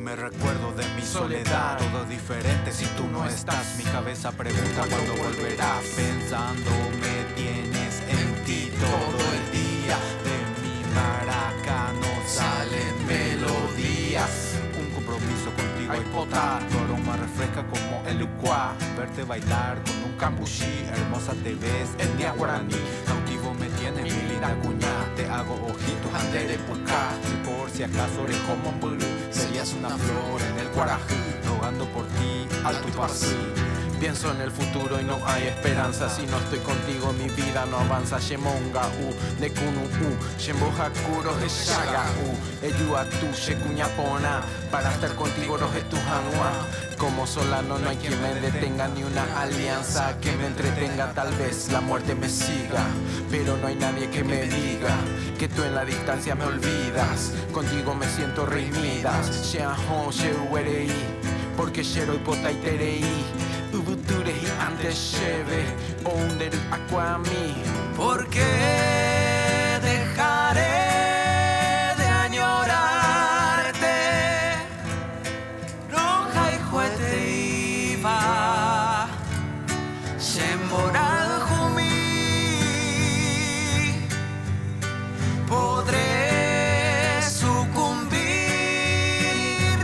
me recuerdo de mi soledad. Todo diferente si tú no estás. Mi cabeza pregunta cuándo volverás. Pensando me tienes en ti todo el día. De mi maraca no salen melodías. Un compromiso contigo hay potar. Tu aroma refresca como el Ucuá. Verte bailar con un cambuchí. Hermosa te ves en día guaraní. Cautivo me tienes mi linda cuñá. Te hago ojitos andere pucá. Si por si acaso eres como un bulú, serías una flor en el guarají. Rogando por ti, alto y pasí. Pienso en el futuro y no hay esperanza. Si no estoy contigo mi vida no avanza. Shemonga de kunu Shembo hakuro de shaga Eyua tu shekuñapona. Para estar contigo roje tu hanwa. Como Solano no hay quien me detenga, ni una alianza que me entretenga. Tal vez la muerte me siga, pero no hay nadie que me diga que tú en la distancia me olvidas. Contigo me siento reimidas. Sheaho sheuerei, porque shero y pota y terei. Ubuturehi antes lleve o underu aquami. ¿Por qué dejaré de añorarte? Roja y juete iba Shemboral jumi. Podré sucumbir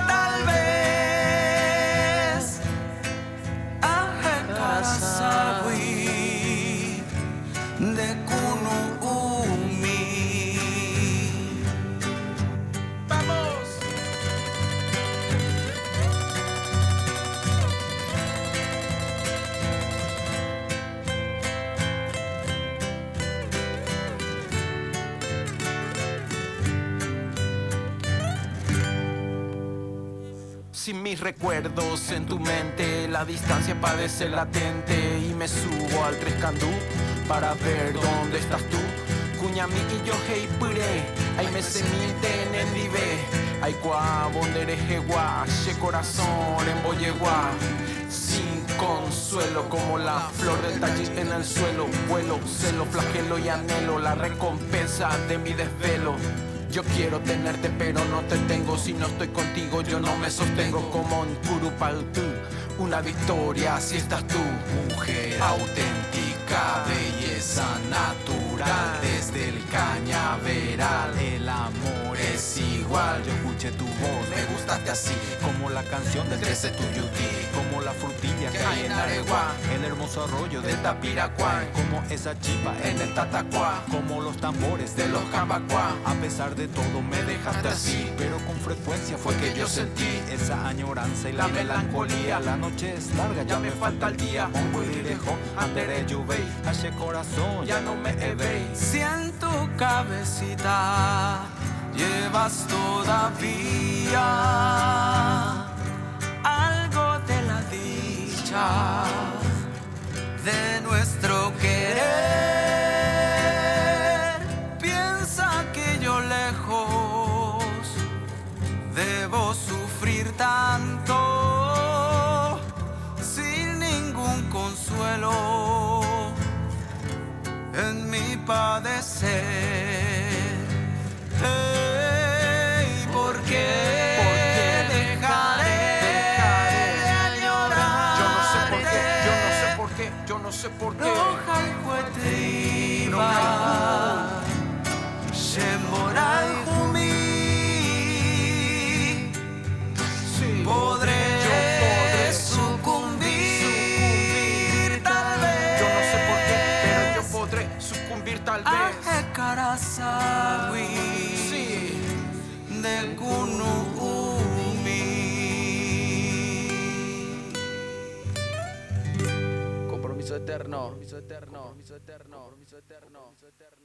tal vez a Hekarasawi de Kunuumi. ¡Vamos! Sin mis recuerdos en tu mente, la distancia parece latente. Y me subo al Trescandú para ver dónde estás tú. Cuñami y yo hey pure, ay me semiten en dive. Ay qua bondere jeguá, che corazón en boyegua. Sin consuelo como la flor del taller en el suelo. Vuelo, celo, flagelo y anhelo la recompensa de mi desvelo. Yo quiero tenerte pero no te tengo. Si no estoy contigo yo no me sostengo. Como un Curupaltú, una victoria si estás tú. Mujer auténtica, belleza natural. Desde el cañaveral el amor es igual. Yo escuché tu voz, me gustaste así. Como la canción del 13 Tuyutí. Como la frutilla que hay en Areguá. El hermoso arroyo del Tapiracuá. Como esa chipa en el Tatacuá. Como los tambores de los Cambacuá. A pesar de todo me dejaste así, pero con frecuencia fue que yo sentí esa añoranza y la melancolía. La noche es larga, ya me falta el día. Mongo y dejo andere lluvei, hace corazón ya no me evei. Si en tu cabecita llevas todavía algo de la dicha de nuestro querer, piensa que yo lejos debo sufrir tanto sin ningún consuelo en mi padecer. Hey, ¿por qué dejaré de añorarte? Yo no sé por qué, yo no sé por qué, yo no sé por qué. Roja y juete iba Shemoral jumi. Sí, Podré sucumbir tal vez. yo no sé por qué, pero yo podré sucumbir tal A vez. Hekarasawi Sí. de Kunuumi. Compromiso eterno, compromiso eterno, compromiso eterno, compromiso eterno, compromiso eterno.